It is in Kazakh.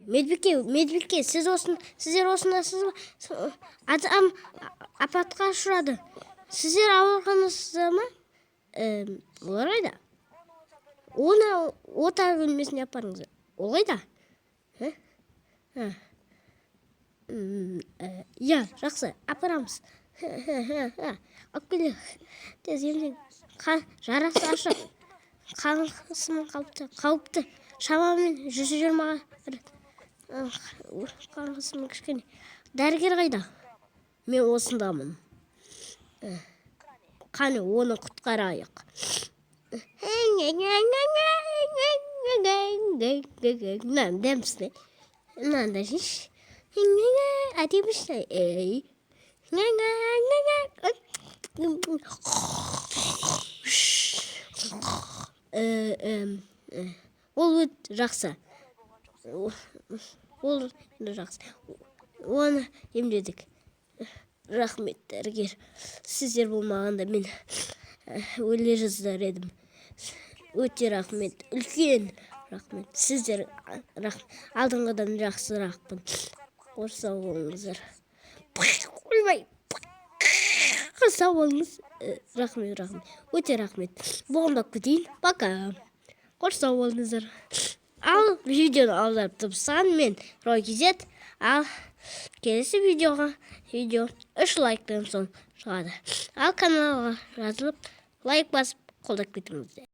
Медбике, сіздер осындасыз ба? Адам апатқа ұшырады. Сіздер ауруханасызда ма? Олар қайда? Оны ота бөлмесіне апарыңыз. Ол қайда? Иә, жақсы, апарамыз. Алып келе. Тез емден. Жарасы ашық. Қан қысымы қауіпті. Шамамен 120-ға. Қан қысымы кішкене. Дәрігер қайда? Мен осындамын. Қане, оны құтқарайық. Мынаны дәмсіне. Мынаны жеш. Әдемішті. Ол өте жақсы. Ол жақсы. Оны емдедік. Рахмет, дәрігер. Сіздер болмағанда мен өле жаздар едім. Өте рахмет. Үлкен рахмет. Сіздер алдыңғыдан жақсырақпын. Сау болыңыздар. Қоймай. Сау болыңыз. Рахмет. Өте рахмет. Болғанда күтейін. Пока. Сау болыңыздар. Ал видеоны аударып тапсаң мен Рой-KZ. Ал келесі видео 3 лайктан соң шығады. Ал каналға жазылып лайк басып қолдап кетіңіздер.